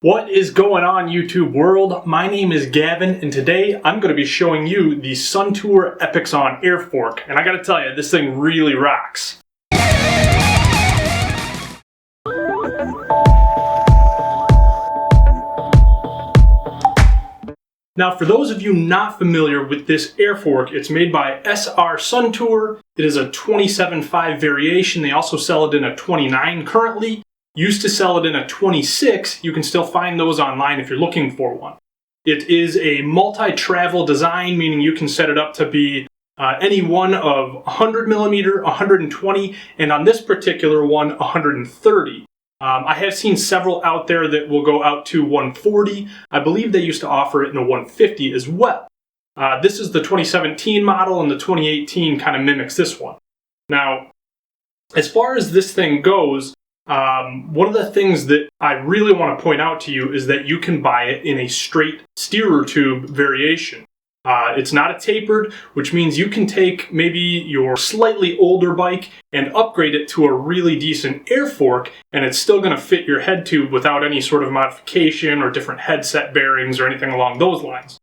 What is going on, YouTube world? My name is Gavin, and today I'm going to be showing you the Suntour Epixon air fork. And I gotta tell you, this thing really rocks. Now, for those of you not familiar with this air fork, it's made by SR Suntour. It is a 27.5 variation. They also sell it in a 29 currently. Used to sell it in a 26. You can still find those online if you're looking for one. It is a multi-travel design, meaning you can set it up to be any one of 100 millimeter, 120, and on this particular one, 130. I have seen several out there that will go out to 140. I believe they used to offer it in a 150 as well. This is the 2017 model, and the 2018 kind of mimics this one. Now, as far as this thing goes, one of the things that I really want to point out to you is that you can buy it in a straight steerer tube variation. It's not a tapered, which means you can take maybe your slightly older bike and upgrade it to a really decent air fork, and it's still going to fit your head tube without any sort of modification or different headset bearings or anything along those lines.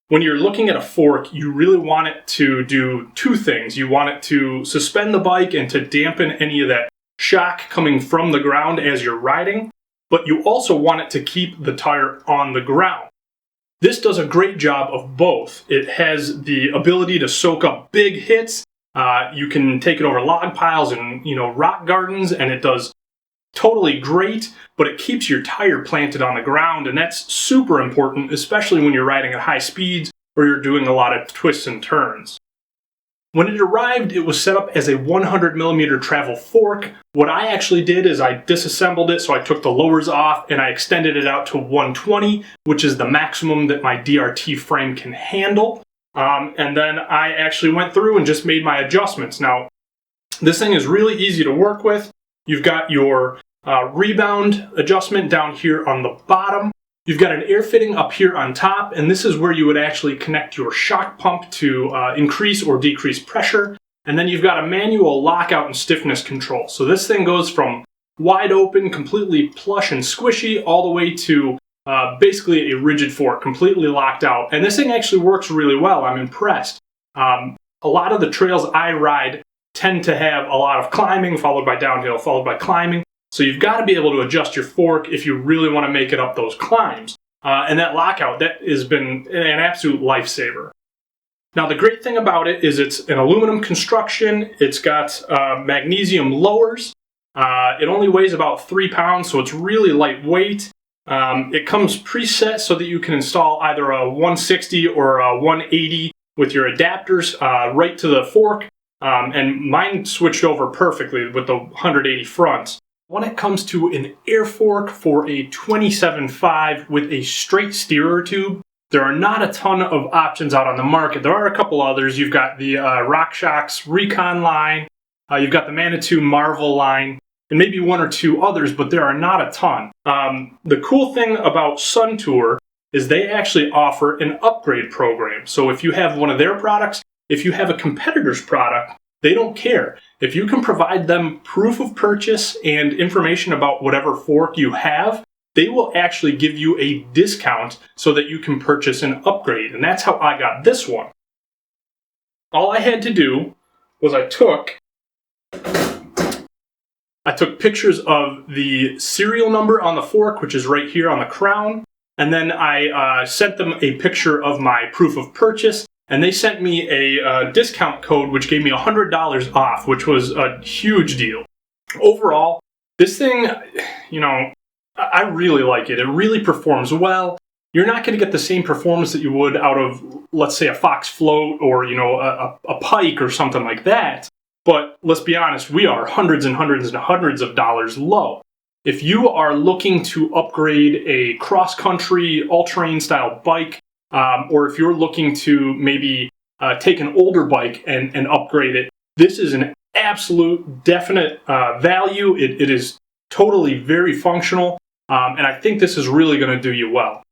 When you're looking at a fork, you really want it to do two things. You want it to suspend the bike and to dampen any of that shock coming from the ground as you're riding, but you also want it to keep the tire on the ground. This does a great job of both. It has the ability to soak up big hits. You can take it over log piles and rock gardens, and it does totally great, but it keeps your tire planted on the ground, and that's super important, especially when you're riding at high speeds or you're doing a lot of twists and turns. When it arrived, it was set up as a 100 millimeter travel fork. What I actually did is I disassembled it, so I took the lowers off and I extended it out to 120, which is the maximum that my DRT frame can handle. And then I actually went through and just made my adjustments. Now, this thing is really easy to work with. You've got your rebound adjustment down here on the bottom. You've got an air fitting up here on top, and this is where you would actually connect your shock pump to increase or decrease pressure. And then you've got a manual lockout and stiffness control. So this thing goes from wide open, completely plush and squishy, all the way to basically a rigid fork, completely locked out. And this thing actually works really well. I'm impressed. A lot of the trails I ride tend to have a lot of climbing, followed by downhill, followed by climbing. So you've got to be able to adjust your fork if you really want to make it up those climbs. And that lockout, that has been an absolute lifesaver. Now, the great thing about it is it's an aluminum construction. It's got magnesium lowers. It only weighs about 3 pounds, so it's really lightweight. It comes preset so that you can install either a 160 or a 180 with your adapters right to the fork. And mine switched over perfectly with the 180 front. When it comes to an air fork for a 27.5 with a straight steerer tube, there are not a ton of options out on the market. There are a couple others. You've got the RockShox Recon line, you've got the Manitou Marvel line, and maybe one or two others, but there are not a ton. The cool thing about Suntour is they actually offer an upgrade program. So if you have one of their products, if you have a competitor's product, they don't care. If you can provide them proof of purchase and information about whatever fork you have, they will actually give you a discount so that you can purchase an upgrade. And that's how I got this one. All I had to do was I took pictures of the serial number on the fork, which is right here on the crown. And then I sent them a picture of my proof of purchase. And they sent me a discount code, which gave me $100 off, which was a huge deal. Overall, this thing, I really like it. It really performs well. You're not going to get the same performance that you would out of, let's say, a Fox Float or, a Pike or something like that. But let's be honest, we are hundreds and hundreds and hundreds of dollars low. If you are looking to upgrade a cross-country, all-terrain style bike, or if you're looking to maybe take an older bike and upgrade it, this is an absolute definite value. It is totally very functional, and I think this is really going to do you well.